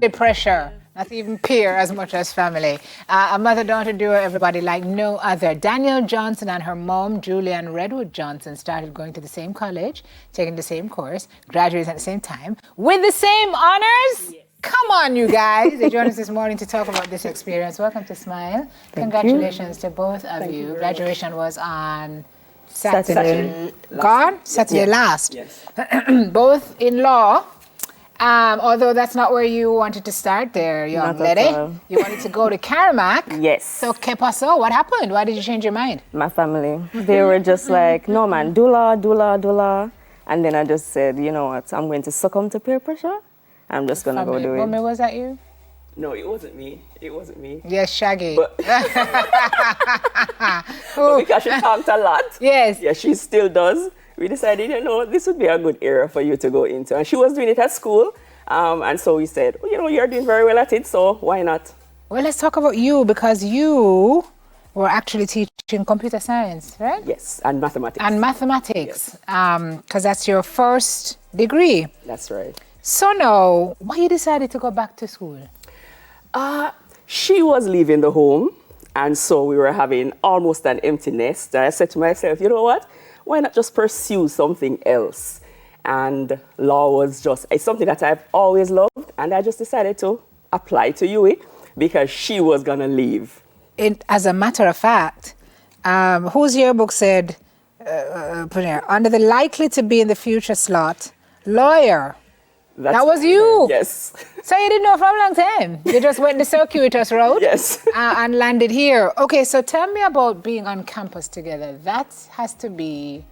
pressure. Not even peer as much as family. A mother-daughter duo, everybody like no other. Danielle Johnson and her mom, Julianne Redwood Johnson, started going to the same college, taking the same course, graduating at the same time, with the same honors. Yes. Come on, you guys. They joined us this morning to talk about this experience. Welcome to Smile. Congratulations to both of you. Graduation was on Saturday. Saturday last. Yes. Both in law. Although that's not where you wanted to start there, young lady. You wanted to go to Caramac. Yes. So, ¿qué pasó? What happened? Why did you change your mind? My family. They were just like, no, man, do law. And then I just said, you know what, I'm going to succumb to peer pressure. I'm just going to go do it. Mommy, was that you? No, it wasn't me. Yes, Shaggy. But because she talked a lot. Yes. Yeah, she still does. We decided, this would be a good area for you to go into. And she was doing it at school. And so we said, you're doing very well at it, so why not? Well, let's talk about you, because you were actually teaching computer science, right? Yes, and mathematics. Yes. Because that's your first degree. That's right. So now, why you decided to go back to school? She was leaving the home, and so we were having almost an empty nest. And I said to myself, you know what? Why not just pursue something else? And law was it's something that I've always loved, and I just decided to apply to UWI because she was going to leave. As a matter of fact, whose yearbook said, under the likely to be in the future slot, lawyer. That was you. Yes. So you didn't know for a long time. You just went the circuitous road. Yes. And landed here. Okay, so tell me about being on campus together. That has to be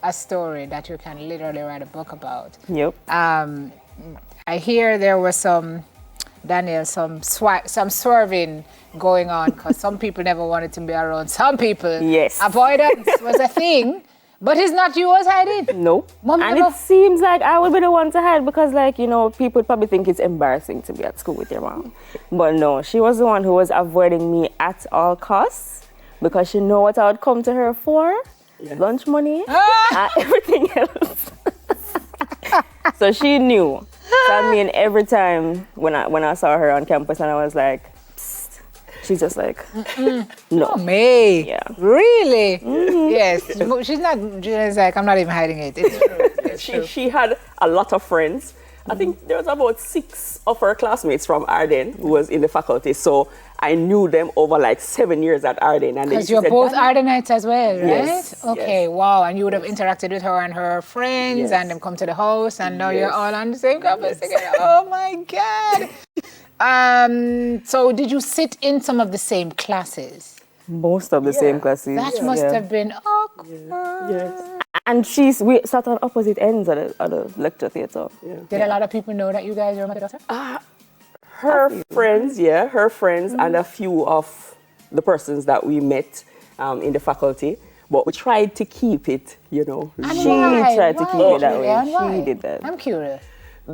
a story that you can literally write a book about. Yep. I hear there was some swerving going on because some people never wanted to be around some people. Yes. Avoidance was a thing. But it's not you was hiding? No. And it seems like I would be the one to hide because, people probably think it's embarrassing to be at school with your mom. But no, she was the one who was avoiding me at all costs because she knew what I would come to her for. Yeah. Lunch money and everything else. So she knew. So I mean, every time when I saw her on campus and I was like, she's just like, no. Oh, May. Yeah. Really? Mm-hmm. Yes. She's like, I'm not even hiding it. It's true. She had a lot of friends. I think there was about 6 of her classmates from Arden who was in the faculty. So I knew them over 7 years at Arden. Because you're both Ardenites as well, right? Yes. Okay, yes. Wow. And you would have interacted with her and her friends and them come to the house and now you're all on the same campus together. Oh my God. So did you sit in some of the same classes? Most of the same classes. That must have been awkward. Yes. And we sat on opposite ends of the lecture theatre. Yeah. Did a lot of people know that you guys are mother-daughter? Her friends, and a few of the persons that we met in the faculty. But we tried to keep it, She tried to keep it that way. She did that. I'm curious.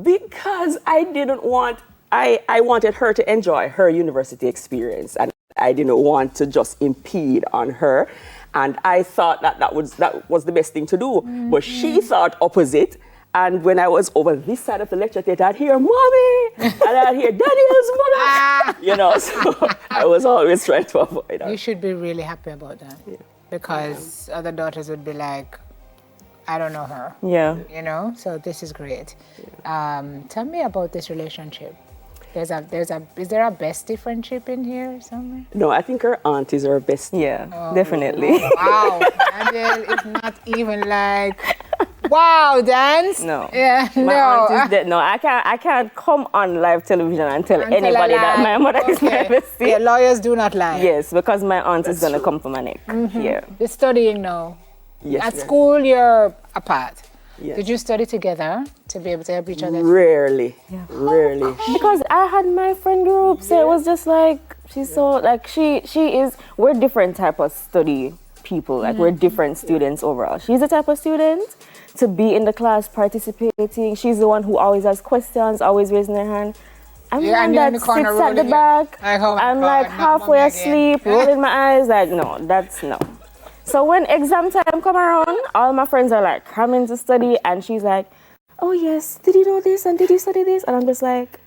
Because I wanted her to enjoy her university experience, and I didn't want to just impede on her. And I thought that was the best thing to do. Mm-hmm. But she thought opposite. And when I was over this side of the lecture theatre, I'd hear "Mommy" and I'd hear "Daniel's mother." So I was always trying to avoid that. You should be really happy about that. Yeah. Because other daughters would be like, I don't know her. Yeah. So this is great. Yeah. Tell me about this relationship. Is there a bestie friendship in here somewhere? No, I think her aunt is her bestie. Yeah, definitely. Wow. Daniel is not even like, wow, dance. No. Yeah, my aunt is dead. No, I can't come on live television and tell anybody that my mother is my bestie. Yeah, lawyers do not lie. Yes, because my aunt is going to come for my neck. Mm-hmm. Yeah. You're studying now. Yes. At school, you're apart. Yes. Did you study together to be able to help each other? Rarely. Yeah. Rarely. Because I had my friend group, so it was just like, she's so, we're different type of study people. We're different students overall. She's the type of student to be in the class participating. She's the one who always has questions, always raising her hand. I'm the one that sits at the back. I'm halfway asleep, rolling my eyes, no. So when exam time come around, all my friends are coming to study, and she's like, oh yes, did you know this and did you study this? And I'm just like,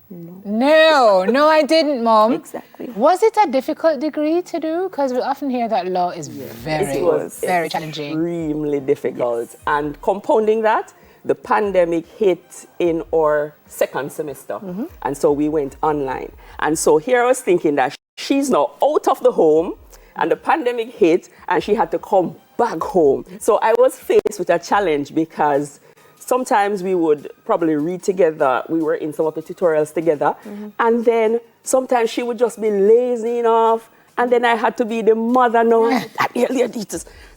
No, I didn't, Mom. Exactly. Was it a difficult degree to do? Because we often hear that law is It very, was very challenging. extremely difficult. And compounding that, the pandemic hit in our second semester. And so we went online. And so here I was thinking that she's now out of the home and the pandemic hit and she had to come back home. So I was faced with a challenge because sometimes we would probably read together. We were in some of the tutorials together. And then sometimes she would just be lazing off. And then I had to be the mother now.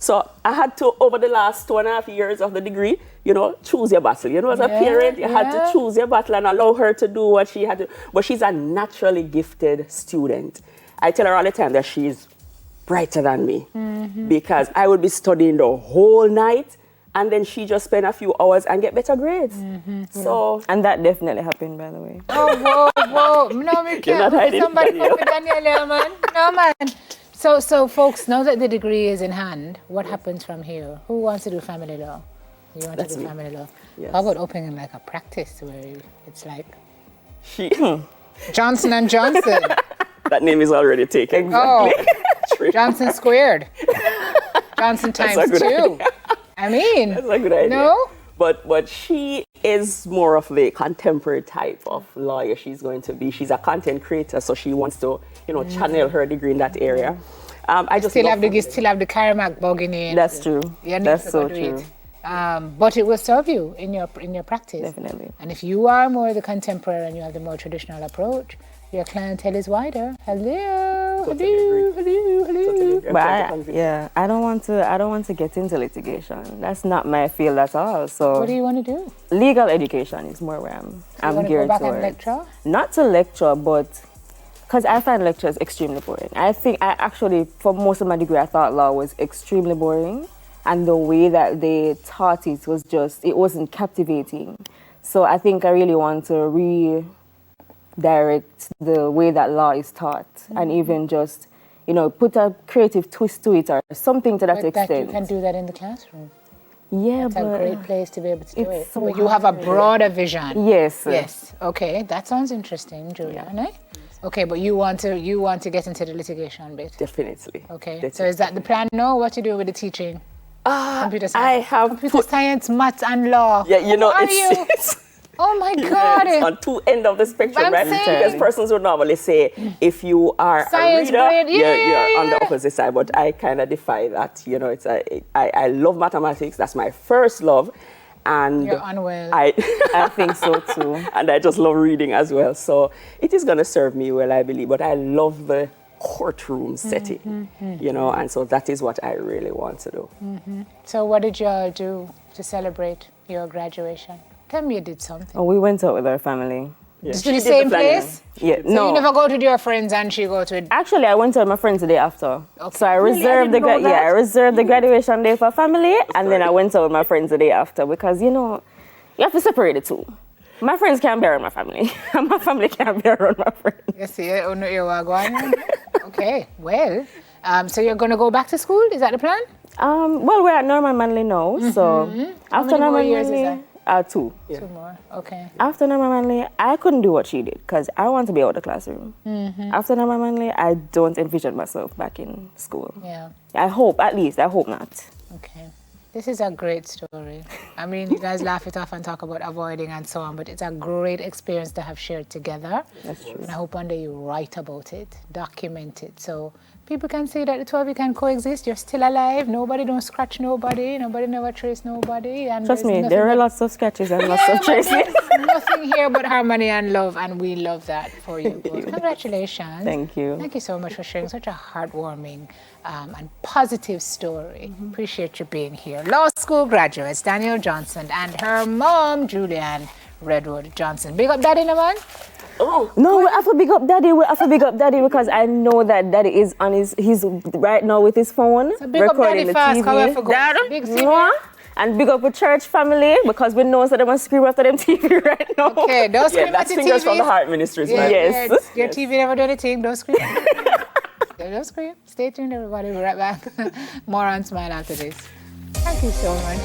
So I had to, over the last 2.5 years of the degree, choose your battle. As a parent, you had to choose your battle and allow her to do what she had to. But she's a naturally gifted student. I tell her all the time that she's brighter than me because I would be studying the whole night and then she just spend a few hours and get better grades. So, and that definitely happened, by the way. Oh, whoa. No, we can't. Somebody put Danielle, man. No, man. So, folks, now that the degree is in hand, what happens from here? Who wants to do family law? You want to do family law? Yes. How about opening like a practice where it's like she, Johnson and Johnson? that name is already taken. Oh, Johnson squared. Johnson times 2. Idea. I mean, that's a good idea. No? But she is more of the contemporary type of lawyer she's going to be. She's a content creator, so she wants to, channel her degree in that area. I just still have the Karamak bug in it. That's true. That's so true. But it will serve you in your practice. Definitely. And if you are more the contemporary and you have the more traditional approach, your clientele is wider. Hello. But I don't want to get into litigation. That's not my field at all. So what do you want to do? Legal education is more where I'm geared go back towards. and lecture? Not to lecture, but because I find lectures extremely boring. I think for most of my degree, I thought law was extremely boring. And the way that they taught it wasn't captivating. So I think I really want to redirect the way that law is taught and even just, put a creative twist to it or something to that extent. That you can do that in the classroom. Yeah, It's a great place to be able to do it. So but you have a broader vision. Yes. Yes. Okay, that sounds interesting, Julia. Yeah. Okay, but you want to get into the litigation bit. Definitely. Okay. Definitely. So is that the plan now? What you do with the teaching? Computer science. I have computer science, maths, and law. Yeah, it's oh my God! It's on two ends of the spectrum, right? Because persons would normally say, if you are science a reader, grade, you're on the opposite side. But I kind of defy that. I love mathematics. That's my first love, and you're unwell. I think so too. And I just love reading as well. So it is going to serve me well, I believe. But I love the courtroom setting, and so that is what I really want to do. So what did you all do to celebrate your graduation? Tell me you did something. Oh, we went out with our family. Yeah. To the same place? Yeah. So you never go to your friends and she go to it? Actually, I went out with my friends the day after. Okay. So I reserved I reserved the graduation day for family, and then I went out with my friends the day after because you have to separate the two. My friends can't be around my family, and my family can't be around my friends. You see, you are going. Okay, well, so you're going to go back to school? Is that the plan? Well, we're at Norman Manley now, so after Norman Manley, 2. Yeah. 2 more, okay. After Norman Manley, I couldn't do what she did because I want to be out of the classroom. After Norman Manley, I don't envision myself back in school. Yeah. I hope not. Okay. This is a great story. I mean, you guys laugh it off and talk about avoiding and so on, but it's a great experience to have shared together. That's true. And I hope one day you write about it, document it, so people can see that the two of you can coexist. You're still alive. Nobody don't scratch nobody. Nobody never trace nobody. And trust me, there are lots of scratches and lots of traces. Nothing here but harmony and love, and we love that for you both. Congratulations. Thank you. Thank you so much for sharing such a heartwarming and positive story. Appreciate you being here. Law school graduates, Danielle Johnson and her mom, Julianne Redwood Johnson. Big up Daddy, no man? Oh. No, we have to big up Daddy. Because I know that Daddy is on he's right now with his phone. So big up Daddy fast, TV. Big and big up the church family because we know that they want to scream after them TV right now. Okay, don't scream at the TV. Fingers from the Heart Ministries, yeah, yes. Your TV never do anything, don't scream. Don't scream. Stay tuned, everybody. We'll be right back. More on Smile after this. Thank you so much.